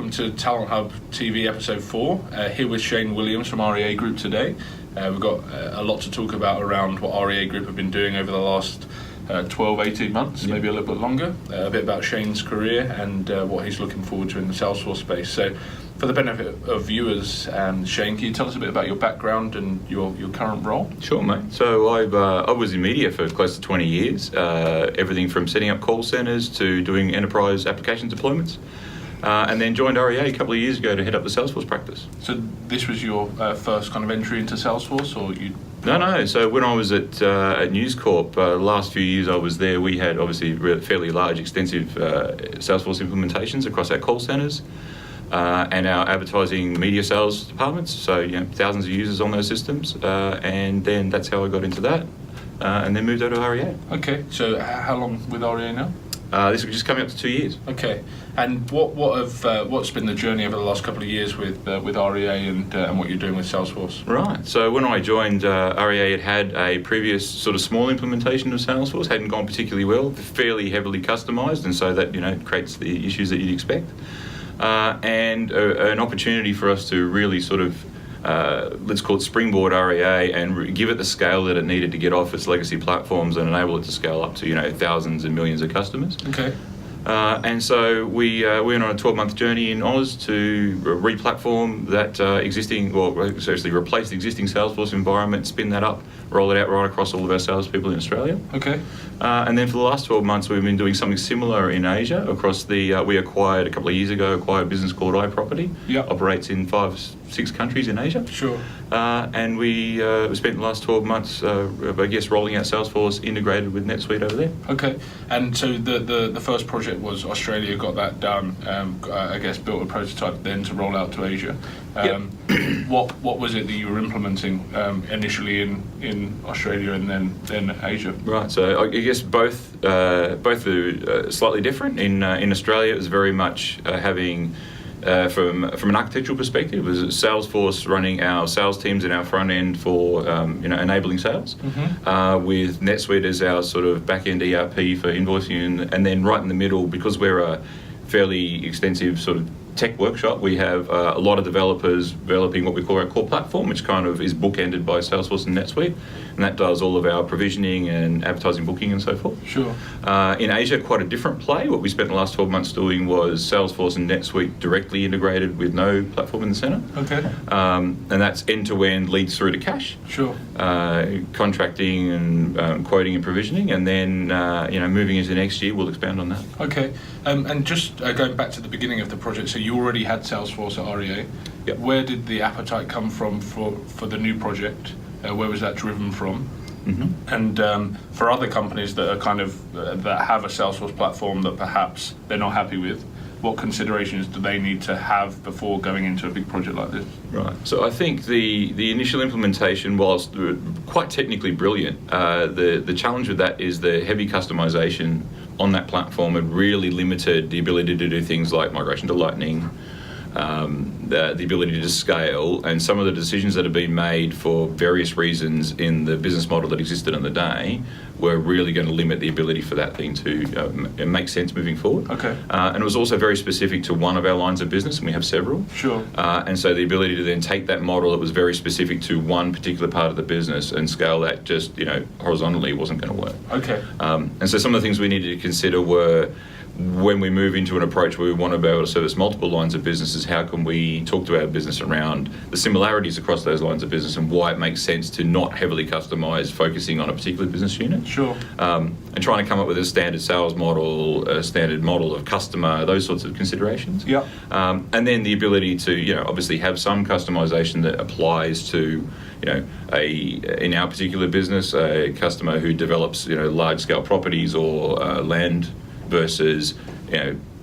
welcome to Talent Hub TV episode 4. Here with Shane Williams from REA Group today. We've got a lot to talk about around what REA Group have been doing over the last 12, 18 months, maybe a little bit longer. A bit about Shane's career and what he's looking forward to in the Salesforce space. So for the benefit of viewers, Shane, can you tell us a bit about your background and your current role? Sure, mate. So I was in media for close to 20 years, everything from setting up call centres to doing enterprise application deployments. And then joined REA a couple of years ago to head up the Salesforce practice. So this was your first kind of entry into Salesforce, or you? No. So when I was at News Corp, the last few years I was there, we had obviously fairly large, extensive Salesforce implementations across our call centres and our advertising media sales departments. So thousands of users on those systems, and then that's how I got into that, and then moved over to REA. Okay. So how long with REA now? This was just coming up to 2 years. Okay, and what's been the journey over the last couple of years with REA and what you're doing with Salesforce? Right. So when I joined, REA had a previous sort of small implementation of Salesforce, hadn't gone particularly well, fairly heavily customised, and so that creates the issues that you'd expect, and an opportunity for us to really sort of let's call it springboard REA and give it the scale that it needed to get off its legacy platforms and enable it to scale up to thousands and millions of customers. Okay. And so we went on a 12-month journey in Oz to re-platform that essentially replace the existing Salesforce environment, spin that up, roll it out right across all of our salespeople in Australia. Okay. And then for the last 12 months, we've been doing something similar in Asia. Across we acquired a couple of years ago, a business called iProperty. Yep. Operates in 5-6 countries in Asia. Sure. And we spent the last 12 months, rolling out Salesforce integrated with NetSuite over there. Okay. And so the first project was Australia, got that done, built a prototype then to roll out to Asia. Yep. What was it that you were implementing initially in Australia and then Asia? Right. So I guess both are slightly different. In Australia, it was very much having from an architectural perspective, it was Salesforce running our sales teams in our front end for enabling sales, with NetSuite as our sort of back end ERP for invoicing, and then right in the middle, because we're a fairly extensive sort of tech workshop, we have a lot of developers developing what we call our core platform, which kind of is bookended by Salesforce and NetSuite, and that does all of our provisioning and advertising booking and so forth. Sure. In Asia, quite a different play. What we spent the last 12 months doing was Salesforce and NetSuite directly integrated with no platform in the center. Okay. And that's end-to-end, leads through to cash. Sure. Contracting and quoting and provisioning, and then moving into next year, we'll expand on that. Okay. And just going back to the beginning of the project, so you already had Salesforce at REA. Yep. Where did the appetite come from for the new project? Where was that driven from? Mm-hmm. And for other companies that are kind of that have a Salesforce platform that perhaps they're not happy with, what considerations do they need to have before going into a big project like this? Right. So I think the initial implementation, whilst quite technically brilliant, the challenge with that is the heavy customization on that platform had really limited the ability to do things like migration to Lightning, the ability to scale, and some of the decisions that have been made for various reasons in the business model that existed in the day were really going to limit the ability for that thing to make sense moving forward. Okay. And it was also very specific to one of our lines of business, and we have several. Sure. And so the ability to then take that model that was very specific to one particular part of the business and scale that just horizontally wasn't going to work. Okay. And so some of the things we needed to consider were, when we move into an approach where we want to be able to service multiple lines of businesses, how can we talk to our business around the similarities across those lines of business and why it makes sense to not heavily customize, focusing on a particular business unit. Sure. And trying to come up with a standard sales model, a standard model of customer, those sorts of considerations. Yeah. And then the ability to, obviously have some customization that applies to, in our particular business, a customer who develops, large-scale properties or land versus,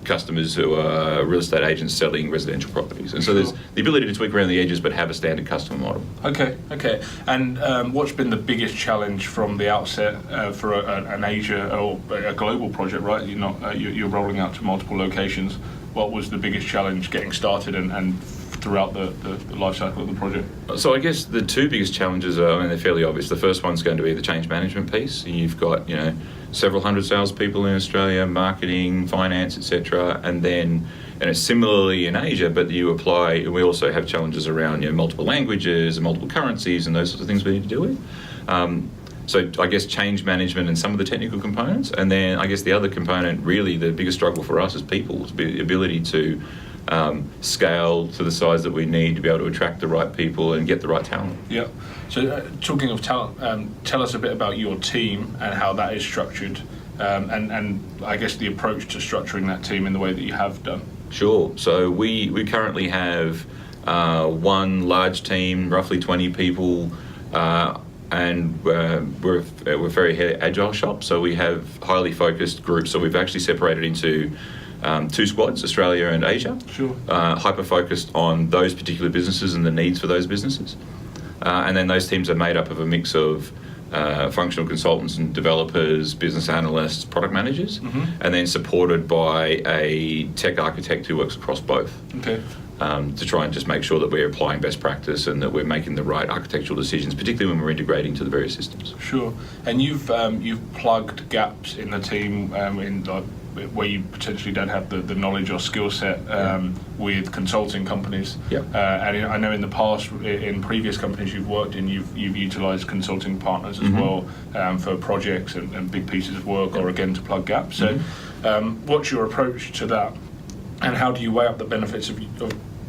customers who are real estate agents selling residential properties. And so there's the ability to tweak around the edges but have a standard customer model. Okay. And what's been the biggest challenge from the outset for an Asia or a global project, right? You're rolling out to multiple locations. What was the biggest challenge getting started and throughout the life cycle of the project? So I guess the two biggest challenges are, they're fairly obvious. The first one's going to be the change management piece. You've got, several hundred salespeople in Australia, marketing, finance, etc., and then And it's similarly in Asia, but you apply, we also have challenges around multiple languages and multiple currencies and those sorts of things we need to deal with. So I guess change management and some of the technical components. And then I guess the other component, really the biggest struggle for us is people, the ability to scale to the size that we need to be able to attract the right people and get the right talent. Yeah. So talking of talent, tell us a bit about your team and how that is structured, and I guess the approach to structuring that team in the way that you have done. Sure. So we currently have one large team, roughly 20 people, and we're a very agile shop. So we have highly focused groups. So we've actually separated into two squads, Australia and Asia. Sure. Hyper-focused on those particular businesses and the needs for those businesses. And then those teams are made up of a mix of functional consultants and developers, business analysts, product managers, and then supported by a tech architect who works across both. Okay. To try and just make sure that we're applying best practice and that we're making the right architectural decisions, particularly when we're integrating to the various systems. Sure. And you've plugged gaps in the team where you potentially don't have the knowledge or skill set with consulting companies. Yeah. And I know in the past, in previous companies you've worked in, you've utilised consulting partners as well for projects and big pieces of work, or again to plug gaps. So, what's your approach to that? And how do you weigh up the benefits of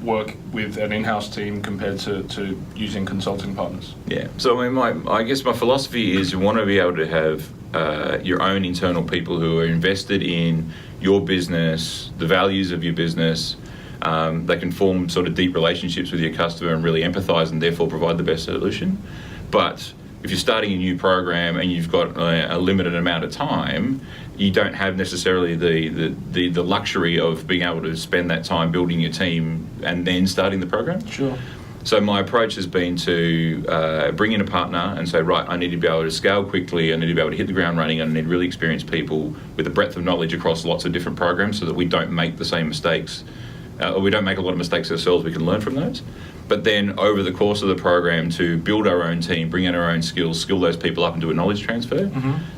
work with an in-house team compared to using consulting partners? Yeah. So I guess my philosophy is you want to be able to have your own internal people who are invested in your business, the values of your business. They can form sort of deep relationships with your customer and really empathise and therefore provide the best solution. But if you're starting a new program and you've got a limited amount of time, you don't have necessarily the luxury of being able to spend that time building your team and then starting the program. Sure. So my approach has been to bring in a partner and say, right, I need to be able to scale quickly, I need to be able to hit the ground running, and I need really experienced people with a breadth of knowledge across lots of different programs so that we don't make the same mistakes, or we don't make a lot of mistakes ourselves, we can learn from those. But then over the course of the program to build our own team, bring in our own skills, skill those people up and do a knowledge transfer,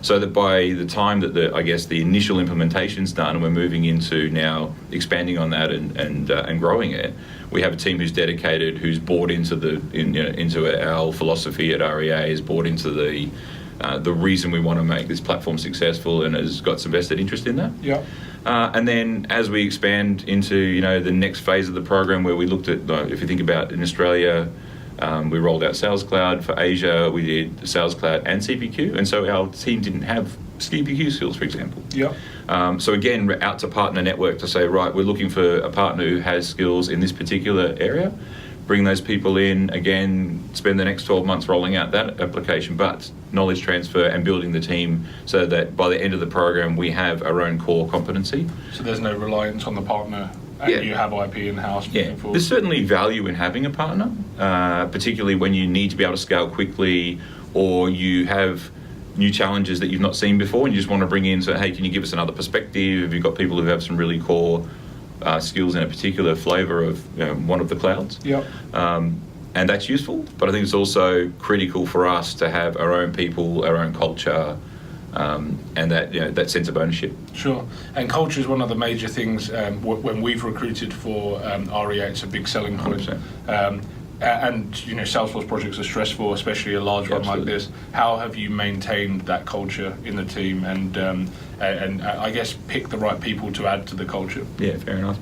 so that by the time that the initial implementation's done and we're moving into now expanding on that and growing it, we have a team who's dedicated, who's bought into into our philosophy at REA, is bought into the reason we want to make this platform successful and has got some vested interest in that. Yeah. And then as we expand into the next phase of the program, where we looked at, if you think about in Australia, we rolled out Sales Cloud. For Asia, we did Sales Cloud and CPQ, and so our team didn't have CPQ skills, for example. Yeah. So again, we're out to partner network to say, right, we're looking for a partner who has skills in this particular area. Bring those people in, again, spend the next 12 months rolling out that application, but knowledge transfer and building the team so that by the end of the program we have our own core competency. So there's no reliance on the partner, and you have IP in-house moving forward. There's certainly value in having a partner, particularly when you need to be able to scale quickly, or you have new challenges that you've not seen before and you just want to bring in, so hey, can you give us another perspective? Have you got people who have some really core skills in a particular flavour of one of the clouds? Yeah. And that's useful, but I think it's also critical for us to have our own people, our own culture, and that sense of ownership. Sure. And culture is one of the major things when we've recruited for REA. It's a big selling point. 100%. And Salesforce projects are stressful, especially a large one like this. How have you maintained that culture in the team, and I guess pick the right people to add to the culture? Yeah, fair enough.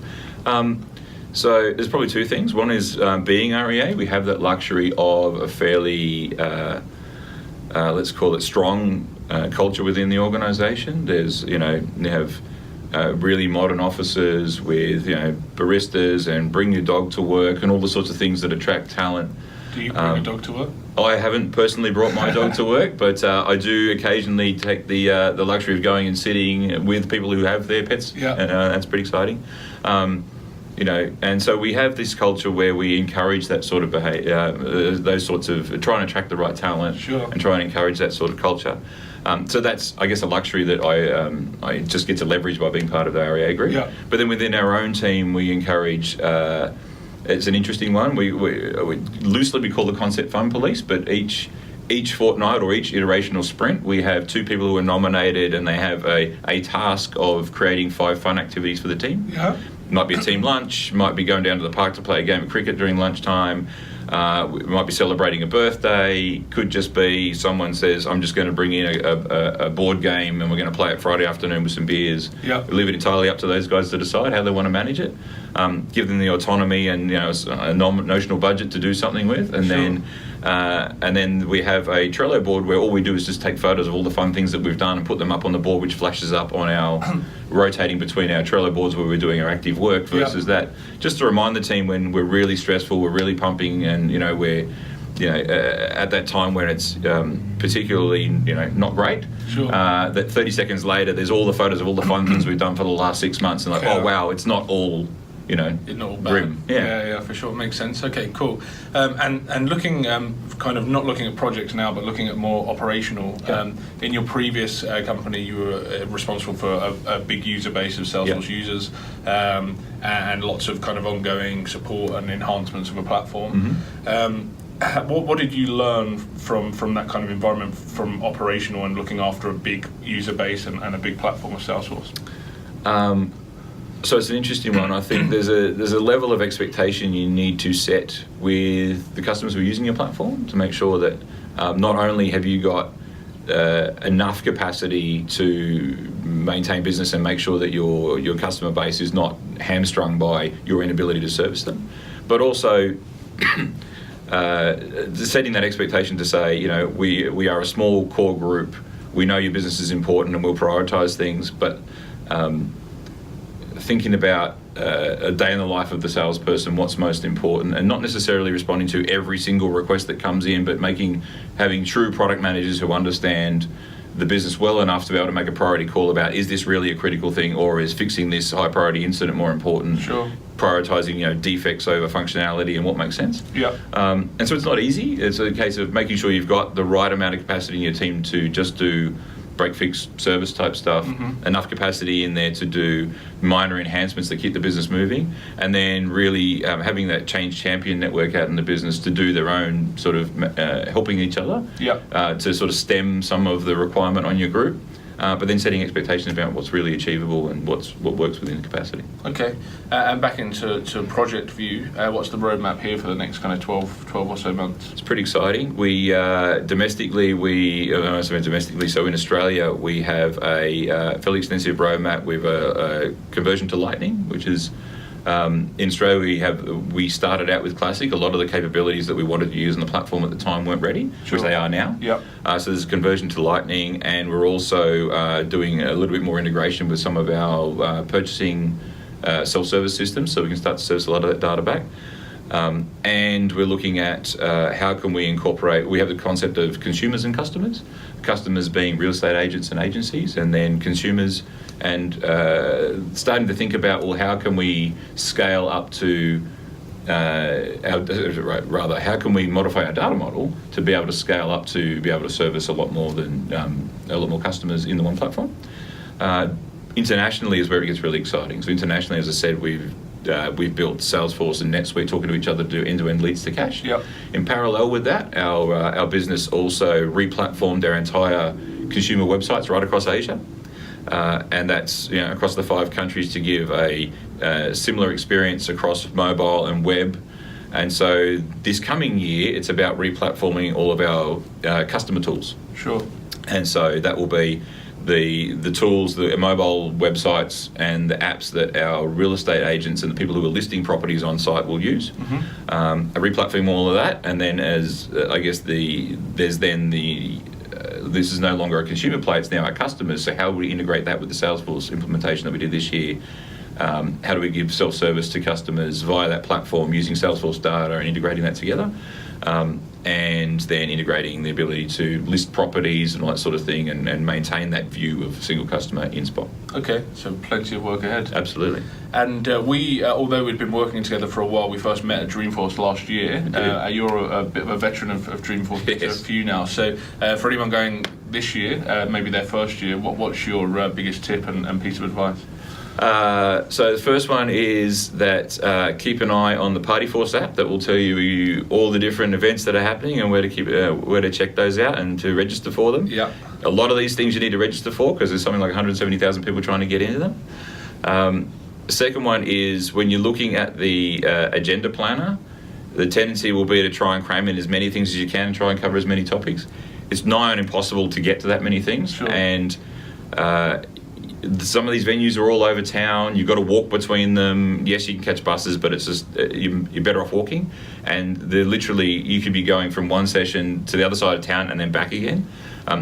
So there's probably two things. One is being REA, we have that luxury of a fairly, let's call it strong culture within the organisation. There's, you have really modern offices with, baristas and bring your dog to work and all the sorts of things that attract talent. Do you bring a dog to work? I haven't personally brought my dog to work, but I do occasionally take the luxury of going and sitting with people who have their pets. Yeah. And that's pretty exciting. And so we have this culture where we encourage that sort of behaviour, those sorts of, try and attract the right talent. Sure. And try and encourage that sort of culture. So that's, I guess, a luxury that I just get to leverage by being part of the REA group. Yeah. But then within our own team, we encourage, it's an interesting one, we loosely we call the concept fun police, but each fortnight or each iteration or sprint, we have two people who are nominated and they have a task of creating 5 fun activities for the team. Yeah. Might be a team lunch, might be going down to the park to play a game of cricket during lunchtime. We might be celebrating a birthday. Could just be someone says, I'm just going to bring in a board game and we're going to play it Friday afternoon with some beers. Yep. We leave it entirely up to those guys to decide how they want to manage it. Give them the autonomy and a notional budget to do something with, and then we have a Trello board where all we do is just take photos of all the fun things that we've done and put them up on the board, which flashes up on our rotating between our Trello boards where we're doing our active work versus that. Just to remind the team when we're really stressful, we're really pumping, and we're at that time when it's particularly not great. Sure. That 30 seconds later, there's all the photos of all the fun things we've done for the last 6 months, and oh wow, it's not all. It's not all bad. Grim. Yeah, for sure. Makes sense. Okay, cool. And looking, kind of not looking at projects now, but looking at more operational. In your previous company, you were responsible for a big user base of Salesforce users, and lots of kind of ongoing support and enhancements of a platform. What did you learn from that kind of environment, from operational and looking after a big user base and a big platform of Salesforce? So it's an interesting one. I think there's a level of expectation you need to set with the customers who are using your platform to make sure that not only have you got enough capacity to maintain business and make sure that your customer base is not hamstrung by your inability to service them, but also setting that expectation to say, we are a small core group. We know your business is important and we'll prioritise things, but thinking about a day in the life of the salesperson, what's most important, and not necessarily responding to every single request that comes in, but having true product managers who understand the business well enough to be able to make a priority call about, is this really a critical thing, or is fixing this high priority incident more important? Sure. Prioritizing defects over functionality and what makes sense. Yeah. And so it's not easy. It's a case of making sure you've got the right amount of capacity in your team to just do break fix service type stuff, enough capacity in there to do minor enhancements that keep the business moving, and then really having that change champion network out in the business to do their own sort of helping each other to sort of stem some of the requirement on your group, but then setting expectations about what's really achievable and what works within the capacity. Okay, and back into project view, what's the roadmap here for the next kind of 12 or so months? It's pretty exciting. We domestically, so in Australia, we have a fairly extensive roadmap with a conversion to Lightning, which is in Australia we started out with Classic. A lot of the capabilities that we wanted to use on the platform at the time weren't ready, which they are now. Yep. So there's conversion to Lightning, and we're also doing a little bit more integration with some of our purchasing self-service systems, so we can start to service a lot of that data back. And we're looking at how can we incorporate, we have the concept of consumers and customers being real estate agents and agencies, and then consumers, and starting to think about, well, how can we scale up to how can we modify our data model to be able to scale up to be able to service a lot more customers in the one platform. Internationally is where it gets really exciting. So internationally, as I said, we've built Salesforce and NetSuite talking to each other to do end-to-end leads to cash. Yep. In parallel with that, our business also re-platformed our entire consumer websites right across Asia. And that's across the 5 countries to give a similar experience across mobile and web. And so this coming year, it's about re-platforming all of our customer tools. Sure. And so that will be the tools, the mobile websites and the apps that our real estate agents and the people who are listing properties on site will use. Re-platform all of that, and then as this is no longer a consumer play, it's now our customers. So how do we integrate that with the Salesforce implementation that we did this year? How do we give self-service to customers via that platform using Salesforce data and integrating that together? And then integrating the ability to list properties and all that sort of thing, and maintain that view of single customer in Spot. Okay, so plenty of work ahead. Absolutely. And we, although we'd been working together for a while, we first met at Dreamforce last year. You're a bit of a veteran of Dreamforce, Yes. a few now. So for anyone going this year, maybe their first year, what's your biggest tip and piece of advice? So the first one is that keep an eye on the Partyforce app that will tell you all the different events that are happening and where to check those out and to register for them. Yeah. A lot of these things you need to register for because there's something like 170,000 people trying to get into them. The second one is when you're looking at the agenda planner, the tendency will be to try and cram in as many things as you can and try and cover as many topics. It's nigh on impossible to get to that many things. Sure. And some of these venues are all over town. You've got to walk between them. Yes, you can catch buses, but it's just you're better off walking. And they're literally, you could be going from one session to the other side of town and then back again.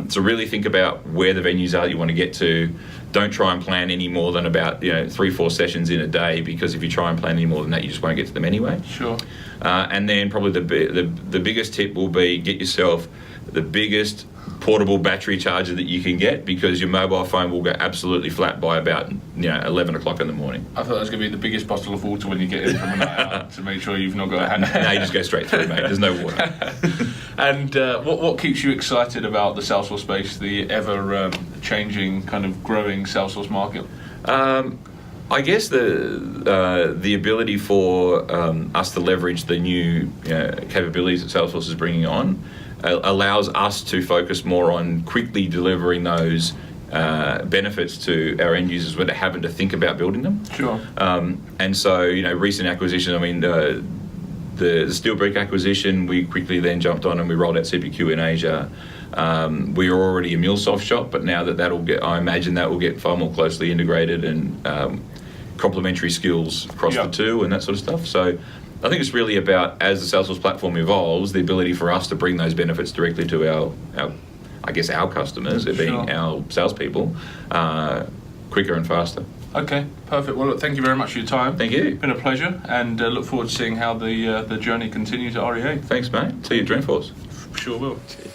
So really think about where the venues are you want to get to. Don't try and plan any more than about 3-4 sessions in a day, because if you try and plan any more than that, you just won't get to them anyway. Sure. And then probably the biggest tip will be get yourself the biggest portable battery charger that you can get, because your mobile phone will go absolutely flat by about 11 o'clock in the morning. I thought that was going to be the biggest bottle of water when you get in from a night out to make sure you've not got a hand. No, you just go straight through, mate. There's no water. And what keeps you excited about the Salesforce space, the ever changing, kind of growing Salesforce market? I guess the ability for us to leverage the new capabilities that Salesforce is bringing on allows us to focus more on quickly delivering those benefits to our end users without having to think about building them. Sure. And so, recent acquisition, the Steel Brick acquisition, we quickly then jumped on and we rolled out CPQ in Asia. We are already a MuleSoft shop, but now I imagine that will get far more closely integrated and complementary skills across the two and that sort of stuff. So I think it's really about, as the Salesforce platform evolves, the ability for us to bring those benefits directly to our customers, it being our salespeople, quicker and faster. Okay, perfect. Well, look, thank you very much for your time. Thank you. It's been a pleasure, and look forward to seeing how the journey continues at REA. Thanks, mate. See you at Dreamforce. Sure will. Cheers.